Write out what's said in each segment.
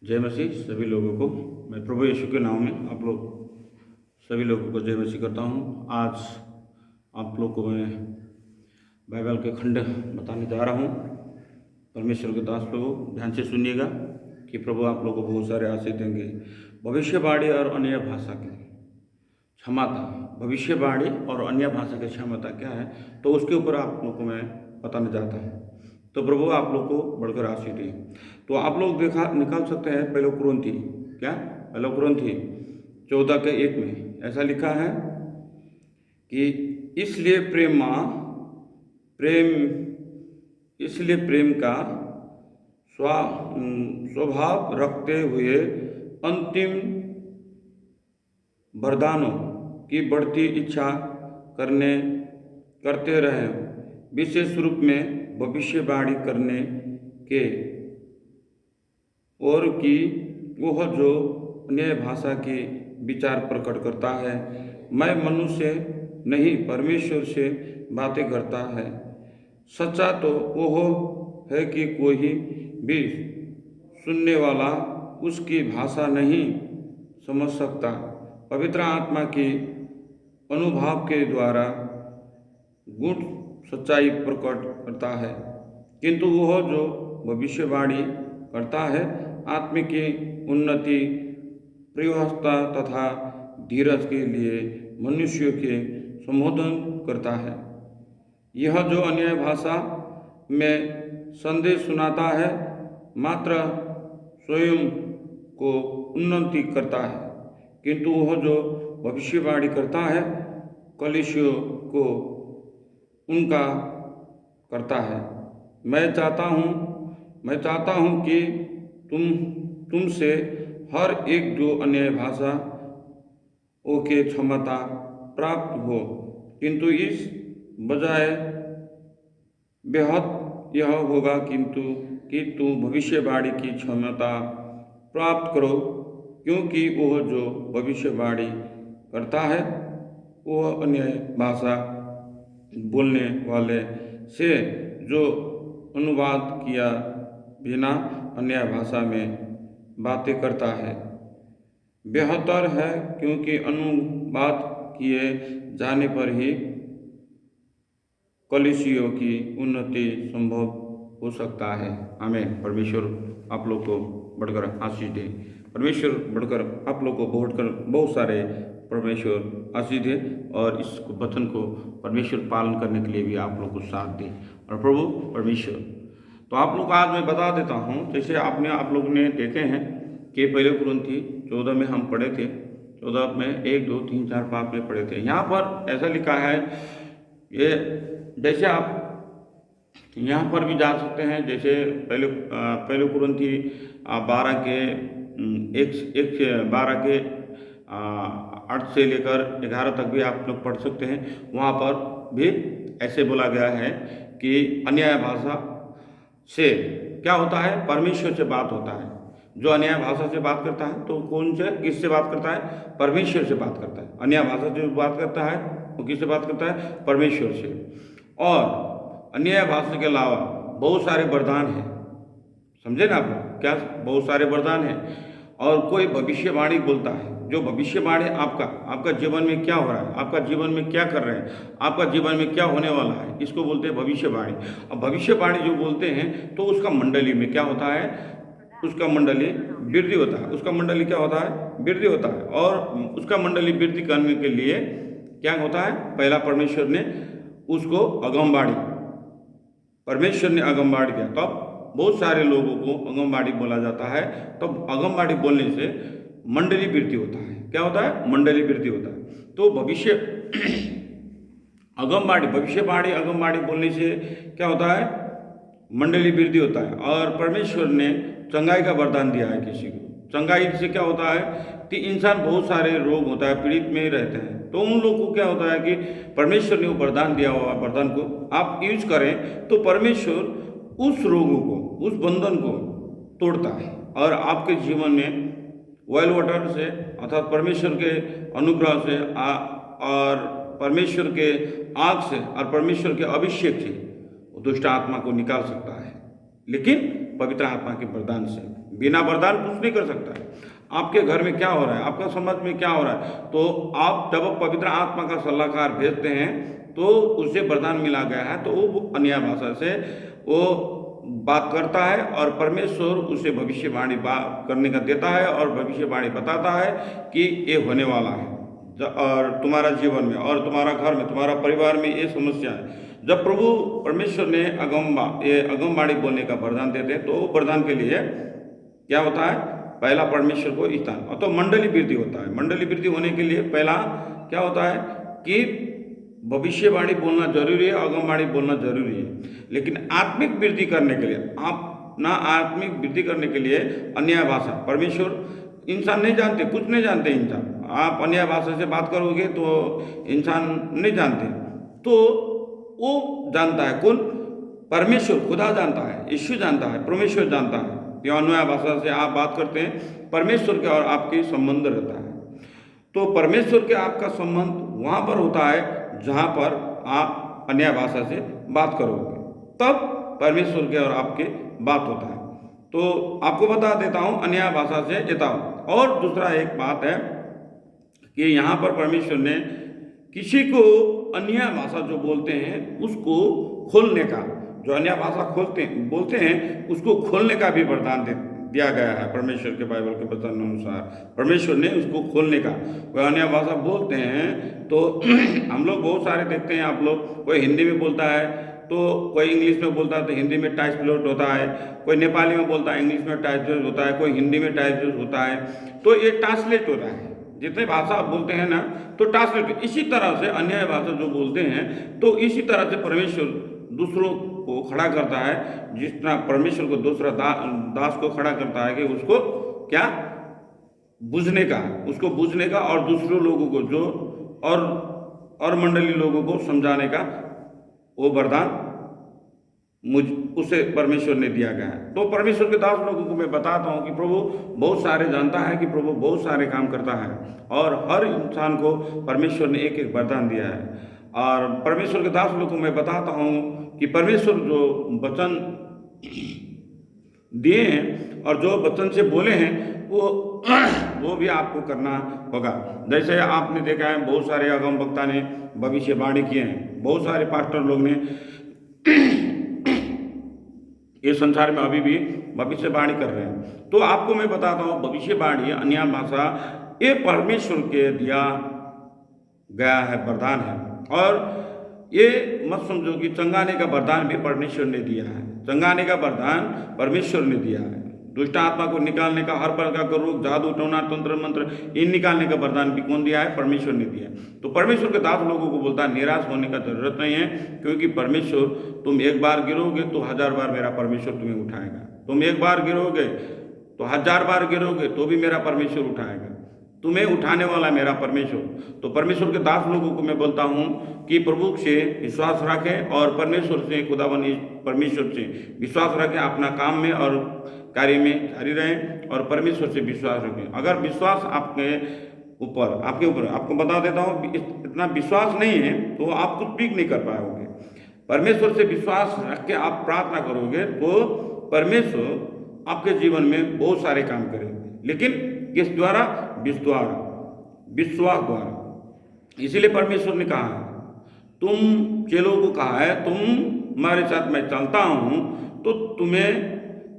जय मसीह सभी लोगों को। मैं प्रभु यीशु के नाम में आप लोग सभी लोगों को जय मसीह करता हूँ। आज आप लोग को मैं बाइबल के खंड बताने जा रहा हूँ। परमेश्वर के दास लोगों ध्यान से सुनिएगा कि प्रभु आप लोगों को बहुत सारे आशीष देंगे। भविष्यवाणी और अन्य भाषा की क्षमता, भविष्यवाणी और अन्य भाषा की क्षमता क्या है, तो उसके ऊपर आप लोगों को मैं बताने जाता हूँ। तो प्रभु आप लोग को बढ़कर आशीष दे। तो आप लोग देखा निकाल सकते हैं पहले कुरिन्थी, क्या पहले कुरिन्थी 14:1 में ऐसा लिखा है कि इसलिए प्रेम का स्वभाव रखते हुए अंतिम वरदानों की बढ़ती इच्छा करते रहें, विशेष रूप में भविष्यवाणी करने के, और कि वह जो अन्य भाषा के विचार प्रकट करता है, मैं मनुष्य नहीं परमेश्वर से बातें करता है। सच्चा तो वह है कि कोई भी सुनने वाला उसकी भाषा नहीं समझ सकता, पवित्र आत्मा के अनुभव के द्वारा गुण सच्चाई प्रकट करता है। किंतु वह जो भविष्यवाणी करता है आत्मिक उन्नति, प्रयोजकता तथा धीरज के लिए मनुष्यों के संबोधन करता है। यह जो अन्य भाषा में संदेश सुनाता है मात्र स्वयं को उन्नति करता है, किंतु वह जो भविष्यवाणी करता है कलीसियों को उनका करता है। मैं चाहता हूँ कि तुमसे हर एक जो अन्य भाषा के क्षमता प्राप्त हो, किंतु इस बजाय बेहद यह होगा कि तुम भविष्यवाणी की क्षमता प्राप्त करो, क्योंकि वह जो भविष्यवाणी करता है वह अन्य भाषा बोलने वाले से जो अनुवाद किया बिना अन्य भाषा में बातें करता है बेहतर है, क्योंकि अनुवाद किए जाने पर ही कलीसियों की उन्नति संभव हो सकता है। आमीन। परमेश्वर आप लोग को बढ़कर आशीष दे। परमेश्वर बढ़कर आप लोग को बहुत सारे परमेश्वर आशीष दे, और इस वचन को परमेश्वर पालन करने के लिए भी आप लोग को साथ दे। और प्रभु परमेश्वर, तो आप लोग को आज मैं बता देता हूँ, जैसे आप लोग ने देखे हैं कि पहले कुरिन्थी 14 में हम पढ़े थे, 14 में 1, 2, 3, 4, 5 में पढ़े थे। यहाँ पर ऐसा लिखा है, ये जैसे आप यहाँ पर भी जा सकते हैं, जैसे पहले कुरिन्थी 12 के 8 से लेकर 11 तक भी आप लोग पढ़ सकते हैं। वहाँ पर भी ऐसे बोला गया है कि अन्य भाषा से क्या होता है, परमेश्वर से बात होता है। जो अन्य भाषा से बात करता है तो किससे बात करता है, परमेश्वर से बात करता है। अन्य भाषा से बात करता है वो किससे बात करता है, परमेश्वर से। और अन्य भाषा के अलावा बहुत सारे वरदान हैं, समझे ना आप, क्या बहुत सारे वरदान हैं। और कोई भविष्यवाणी बोलता है, जो भविष्यवाणी आपका जीवन में क्या हो रहा है, आपका जीवन में क्या कर रहे हैं, आपका जीवन में क्या होने वाला है, इसको बोलते हैं भविष्यवाणी। अब भविष्यवाणी जो बोलते हैं तो उसका मंडली में क्या होता है, उसका मंडली वृद्धि होता है। उसका मंडली क्या होता है, वृद्धि होता है। और उसका मंडली वृद्धि करने के लिए क्या होता है, पहला परमेश्वर ने उसको परमेश्वर ने अगमवाणी दिया, तब बहुत सारे लोगों को अगमवाणी बोला जाता है। तब अगमवाणी बोलने से मंडली वृद्धि होता है। क्या होता है, मंडली वृद्धि होता है। तो भविष्यवाणी अगमवाणी बोलने से क्या होता है, मंडली वृद्धि होता है। और परमेश्वर ने चंगाई का वरदान दिया है किसी को। चंगाई से क्या होता है कि इंसान बहुत सारे रोग होता है, पीड़ित में ही रहते हैं, तो उन लोगों को क्या होता है कि परमेश्वर ने वो वरदान दिया हुआ वरदान को आप यूज करें तो परमेश्वर उस रोगों को, उस बंधन को तोड़ता है, और आपके जीवन में ऑयल वाटर से अर्थात परमेश्वर के अनुग्रह से और परमेश्वर के आग से और परमेश्वर के अभिषेक से दुष्ट आत्मा को निकाल सकता है, लेकिन पवित्र आत्मा के वरदान से बिना वरदान कुछ नहीं कर सकता है। आपके घर में क्या हो रहा है, आपका समाज में क्या हो रहा है, तो आप जब पवित्र आत्मा का सलाहकार भेजते हैं तो उसे वरदान मिला गया है, तो वो अन्य भाषा से वो बात करता है और परमेश्वर उसे भविष्यवाणी बात करने का देता है और भविष्यवाणी बताता है कि ये होने वाला है और तुम्हारा जीवन में और तुम्हारा घर में, तुम्हारा परिवार में ये समस्या है। जब प्रभु परमेश्वर ने अगमवाणी बोलने का वरदान देते हैं, तो वरदान के लिए क्या होता है, पहला परमेश्वर को स्थान, तो मंडली वृद्धि होता है। मंडली वृद्धि होने के लिए पहला क्या होता है कि भविष्यवाणी बोलना जरूरी है, अगमवाणी बोलना जरूरी है। लेकिन आत्मिक वृद्धि करने के लिए, आप ना आत्मिक वृद्धि करने के लिए अन्य भाषा, परमेश्वर इंसान नहीं जानते, कुछ नहीं जानते इंसान। आप अन्य भाषा से बात करोगे तो इंसान नहीं जानते, तो वो जानता है कौन, परमेश्वर खुदा जानता है, यीशु जानता है, परमेश्वर जानता है। या अन्य भाषा से आप बात करते हैं, परमेश्वर के और आपके संबंध रहता है। तो परमेश्वर के आपका संबंध वहाँ पर होता है जहाँ पर आप अन्य भाषा से बात करोगे, तब परमेश्वर के और आपके बात होता है। तो आपको बता देता हूँ अन्य भाषा से एताव। और दूसरा एक बात है कि यहाँ पर परमेश्वर ने किसी को अन्य भाषा जो बोलते हैं उसको खोलने का, जो अन्य भाषा बोलते हैं उसको खोलने का भी वरदान दिया गया है। परमेश्वर के बाइबल के वचन अनुसार परमेश्वर ने उसको खोलने का, वह अन्य भाषा बोलते हैं तो हम लोग बहुत सारे देखते हैं, आप लोग कोई हिंदी में बोलता है तो कोई इंग्लिश में बोलता है तो हिंदी में ट्रांसलेट होता है, कोई नेपाली में बोलता है इंग्लिश में ट्रांसलेट होता है, कोई हिंदी में ट्रांसलेट होता है, तो ये ट्रांसलेट होता है। जितने भाषा आप बोलते हैं ना तो ट्रांसलेट, इसी तरह से अन्य भाषा जो बोलते हैं तो इसी तरह से परमेश्वर दूसरों को खड़ा करता है। जिस तरह परमेश्वर को दूसरा दास को खड़ा करता है कि उसको क्या बुझने का, उसको बुझने का और दूसरों लोगों को जो और मंडली लोगों को समझाने का वो वरदान उसे परमेश्वर ने दिया गया है। तो परमेश्वर के दास लोगों को मैं बताता हूँ कि प्रभु बहुत सारे जानता है, कि प्रभु बहुत सारे काम करता है और हर इंसान को परमेश्वर ने एक एक वरदान दिया है। और परमेश्वर के दास लोगों को मैं बताता हूँ कि परमेश्वर जो वचन दिए हैं और जो वचन से बोले हैं वो भी आपको करना होगा। जैसे आपने देखा है बहुत सारे अगम वक्ता ने भविष्यवाणी किए हैं, बहुत सारे पास्टर लोग ने इस संसार में अभी भी भविष्यवाणी कर रहे हैं। तो आपको मैं बताता हूँ भविष्यवाणी अन्य भाषा ये परमेश्वर के दिया गया है वरदान है। और ये मत समझो कि चंगाने का वरदान भी परमेश्वर ने दिया है, चंगाने का वरदान परमेश्वर ने दिया है। दुष्ट आत्मा को निकालने का, हर प्रकार का रोग, जादू टोना, तंत्र मंत्र इन निकालने का वरदान भी कौन दिया है, परमेश्वर ने दिया है। तो परमेश्वर के दास लोगों को बोलता है निराश होने का जरूरत नहीं है, क्योंकि परमेश्वर, तुम एक बार गिरोगे तो 1000 बार मेरा परमेश्वर तुम्हें उठाएगा, तुम एक बार गिरोगे तो 1000 बार गिरोगे तो भी मेरा परमेश्वर उठाएगा, तुम्हें उठाने वाला मेरा परमेश्वर। तो परमेश्वर के दास लोगों को मैं बोलता हूँ कि प्रभु से विश्वास रखें और परमेश्वर से, खुदावन परमेश्वर से विश्वास रखें, अपना काम में और कार्य में जारी रहें और परमेश्वर से विश्वास रखें। अगर विश्वास आपके ऊपर आपको बता देता हूँ, इतना विश्वास नहीं है तो आप कुछ भी नहीं कर पाओगे। परमेश्वर से विश्वास रख के आप प्रार्थना करोगे तो परमेश्वर आपके जीवन में बहुत सारे काम करेंगे, लेकिन किस द्वारा, विश्वास द्वारा। इसीलिए परमेश्वर ने कहा, तुम चेलों को कहा है तुम हमारे साथ मैं चलता हूँ तो तुम्हें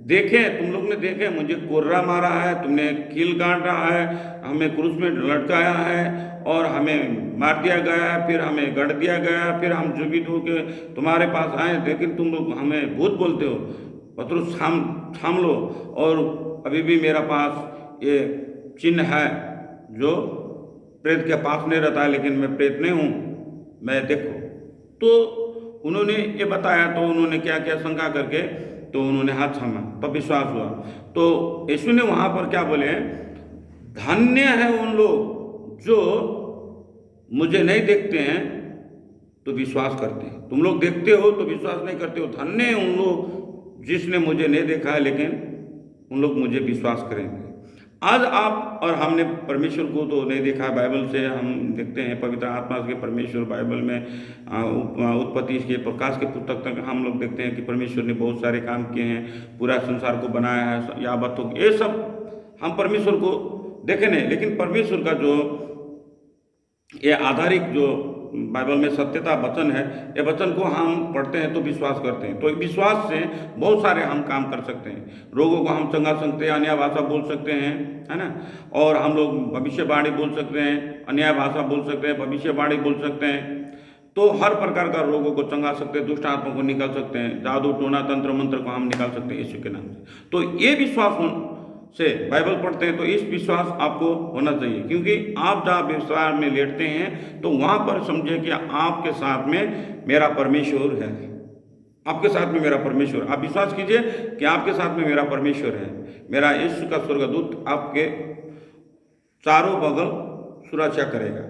देखे, तुम लोग ने देखे मुझे कोर्रा मारा है, तुमने कील काट रहा है, हमें क्रूस में लटकाया है और हमें मार दिया गया है, फिर हमें गढ़ दिया गया है, फिर हम जीवित होके तुम्हारे पास आए, लेकिन तुम लोग हमें भूत बोलते हो। पतरस थाम लो, और अभी भी मेरा पास ये चिन्ह है जो प्रेत के पास नहीं रहता है, लेकिन मैं प्रेत नहीं हूँ, मैं देखो। तो उन्होंने ये बताया, तो उन्होंने क्या क्या शंका करके तो उन्होंने हाथ थामा, तब विश्वास हुआ। तो यीशु ने वहाँ पर क्या बोले, धन्य है उन लोग जो मुझे नहीं देखते हैं तो विश्वास करते हैं। तुम लोग देखते हो तो विश्वास नहीं करते हो, धन्य है उन लोग जिसने मुझे नहीं देखा है लेकिन उन लोग मुझे विश्वास करेंगे। आज आप और हमने परमेश्वर को तो नहीं देखा, बाइबल से हम देखते हैं, पवित्र आत्मा के परमेश्वर बाइबल में उत्पत्ति के प्रकाश के पुस्तक तक हम लोग देखते हैं कि परमेश्वर ने बहुत सारे काम किए हैं, पूरा संसार को बनाया है, यावतों ये सब हम परमेश्वर को देखे नहीं। लेकिन परमेश्वर का जो ये आधारिक जो बाइबल में सत्यता वचन है, ये वचन को हम पढ़ते हैं तो विश्वास करते हैं, तो विश्वास से बहुत सारे हम काम कर सकते हैं। रोगों को हम चंगा सकते हैं, अन्य भाषा बोल सकते हैं, है ना। और हम लोग भविष्यवाणी बोल सकते हैं, अन्य भाषा बोल सकते हैं, भविष्यवाणी बोल सकते हैं। तो हर प्रकार का रोगों को चंगा सकते हैं, दुष्ट आत्मा को निकाल सकते हैं, जादू टोना तंत्र मंत्र को हम निकाल सकते हैं यीशु के नाम से। तो ये विश्वास से बाइबल पढ़ते हैं तो इस विश्वास आपको होना चाहिए, क्योंकि आप जहाँ विश्वास में लेटते हैं तो वहाँ पर समझे कि आपके साथ में मेरा परमेश्वर है, आपके साथ में मेरा परमेश्वर। आप विश्वास कीजिए कि आपके साथ में मेरा परमेश्वर है, मेरा यीशु का स्वर्गदूत आपके चारों बगल सुरक्षा करेगा।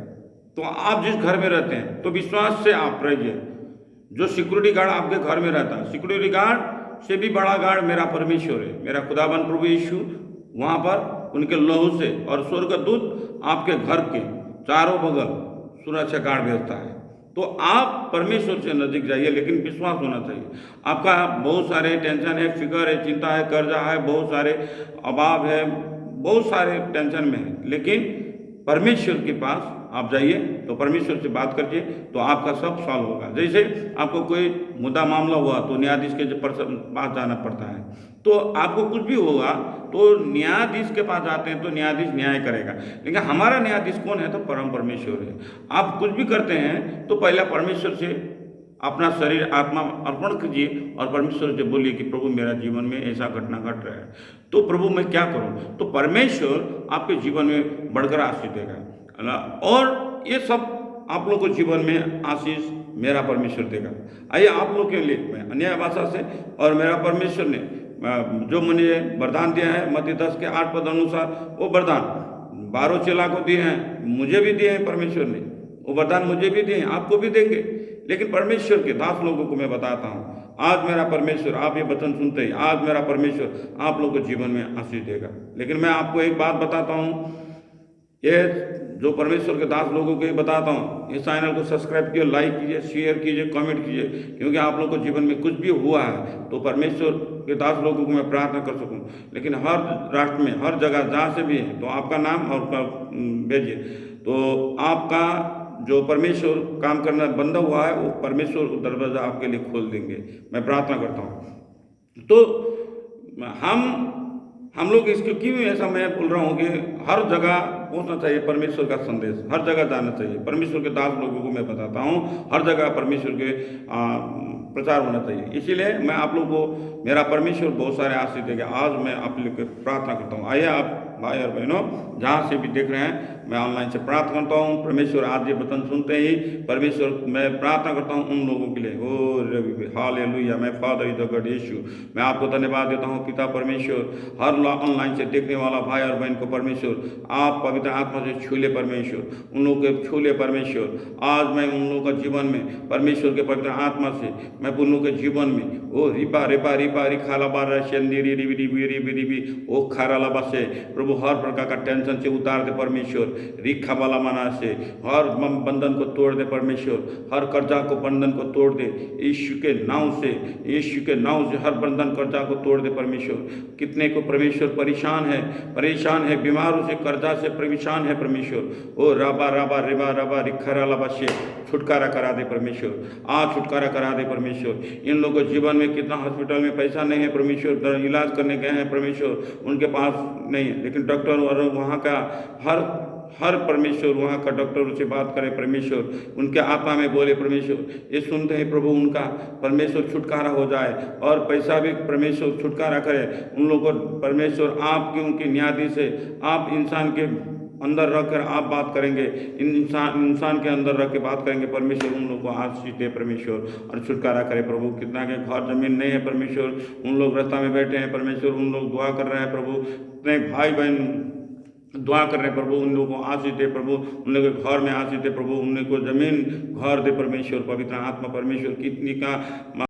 तो आप जिस घर में रहते हैं तो विश्वास से आप रहिए। जो सिक्योरिटी गार्ड आपके घर में रहता है, सिक्योरिटी गार्ड से भी बड़ा गार्ड मेरा परमेश्वर है, मेरा खुदाबंद प्रभु यीशु वहाँ पर उनके लहू से, और स्वर्गदूत आपके घर के चारों बगल सुरक्षा गार्ड भेजता है। तो आप परमेश्वर से नजदीक जाइए, लेकिन विश्वास होना चाहिए। आपका बहुत सारे टेंशन है, फिक्र है, चिंता है, कर्जा है, बहुत सारे अभाव है, बहुत सारे टेंशन में है, लेकिन परमेश्वर के पास आप जाइए, तो परमेश्वर से बात करिए तो आपका सब सॉल्व होगा। जैसे आपको कोई मुद्दा मामला हुआ तो न्यायाधीश के पास जाना पड़ता है, तो आपको कुछ भी होगा तो न्यायाधीश के पास जाते हैं तो न्यायाधीश न्याय करेगा। लेकिन हमारा न्यायाधीश कौन है? तो परम परमेश्वर है। आप कुछ भी करते हैं तो पहले परमेश्वर से अपना शरीर आत्मा अर्पण कीजिए और परमेश्वर से बोलिए कि प्रभु मेरा जीवन में ऐसा घटना घट रहा है, तो प्रभु मैं क्या करूं? तो परमेश्वर आपके जीवन में बढ़कर आशीष देगा, और ये सब आप लोग को जीवन में आशीष मेरा परमेश्वर देगा। आइए आप लोग के लिए मैं अन्य भाषा से, और मेरा परमेश्वर ने जो मुझे वरदान दिया है मत्ती 10 के 8 पद अनुसार, वो वरदान 12 चेला को दिए हैं, मुझे भी दिए हैं परमेश्वर ने, वो वरदान मुझे भी दिए हैं, आपको भी देंगे। लेकिन परमेश्वर के दास लोगों को मैं बताता हूँ, आज मेरा परमेश्वर, आप ये वचन सुनते ही आज मेरा परमेश्वर आप लोगों को जीवन में आशीष देगा। लेकिन मैं आपको एक बात बताता हूँ, ये जो परमेश्वर के दास लोगों को ये बताता हूँ, इस चैनल को सब्सक्राइब कीजिए, लाइक कीजिए, शेयर कीजिए, कमेंट कीजिए, क्योंकि आप लोगों को जीवन में कुछ भी हुआ है तो परमेश्वर के दास लोगों को मैं प्रार्थना कर सकूँ। लेकिन हर राष्ट्र में, हर जगह जहाँ से भी है, तो आपका नाम और भेजिए, तो आपका जो परमेश्वर काम करना बंद हुआ है वो परमेश्वर दरवाजा आपके लिए खोल देंगे, मैं प्रार्थना करता हूँ। तो हम लोग इसको क्यों ऐसा मैं बोल रहा हूँ कि हर जगह पहुँचना चाहिए परमेश्वर का संदेश, हर जगह जाना चाहिए। परमेश्वर के दास लोगों को मैं बताता हूँ हर जगह परमेश्वर के प्रचार होना चाहिए। इसीलिए मैं आप लोगों को मेरा परमेश्वर बहुत सारे आशीष देगा। आज मैं आप लोग की प्रार्थना करता हूँ। आइए आप भाई और बहनों जहाँ से भी देख रहे हैं, मैं ऑनलाइन से प्रार्थना करता हूँ। परमेश्वर आज ये वचन सुनते ही परमेश्वर मैं प्रार्थना करता हूँ उन लोगों के लिए, ओ हालेलुया, मैं फादर इज द गॉड यीशु, मैं आपको धन्यवाद देता हूँ पिता परमेश्वर। हर ऑनलाइन से देखने वाला भाई और बहन को परमेश्वर आप पवित्र आत्मा से छू ले परमेश्वर, उन लोगों के छू ले परमेश्वर। आज मैं उन लोगों का जीवन में परमेश्वर के पवित्र आत्मा से मैं उन लोगों के जीवन में ओ रिपा रिपा रिपा रिखाला बारा शेंदीरी रिबी रिबी रिबी रिबी ओ खाराला बसे प्रभु हर प्रकार का टेंशन से उतार दे परमेश्वर, रिखा वाला मना से हर बंधन को तोड़ दे परमेश्वर, हर कर्जा को बंधन को तोड़ दे यीशु के नाम से, यीशु के नाम से हर बंधन कर्जा को तोड़ दे परमेश्वर। कितने को परमेश्वर परेशान है, बीमारों से कर्जा से परेशान है परमेश्वर, ओ राबा राबा रिबा राबा रिखरा लाबा से छुटकारा करा दे परमेश्वर, आज छुटकारा करा दे परमेश्वर। इन लोगों के जीवन में कितना हॉस्पिटल में पैसा नहीं है परमेश्वर, इलाज करने गए हैं परमेश्वर, उनके पास नहीं है, लेकिन डॉक्टर और वहाँ का हर परमेश्वर वहाँ का डॉक्टर से बात करे परमेश्वर, उनके आत्मा में बोले परमेश्वर, ये सुनते हैं प्रभु उनका परमेश्वर छुटकारा हो जाए, और पैसा भी परमेश्वर छुटकारा करे उन लोगों को परमेश्वर। आपकी उनके न्यायाधीश है, आप इंसान के अंदर रखकर आप बात करेंगे, इंसान के अंदर रख के बात करेंगे परमेश्वर, उन लोगों को आशीष दे परमेश्वर और छुटकारा करे प्रभु। कितना के घर जमीन नहीं है परमेश्वर, उन लोग रास्ता में बैठे हैं परमेश्वर, उन लोग दुआ कर रहे हैं प्रभु, इतने भाई बहन दुआ कर रहे हैं प्रभु, उन लोगों को आशीष दे प्रभु, उन लोगों के घर में आशीष दे प्रभु, उन लोगों को जमीन घर दे परमेश्वर, पवित्र आत्मा परमेश्वर। कितनी का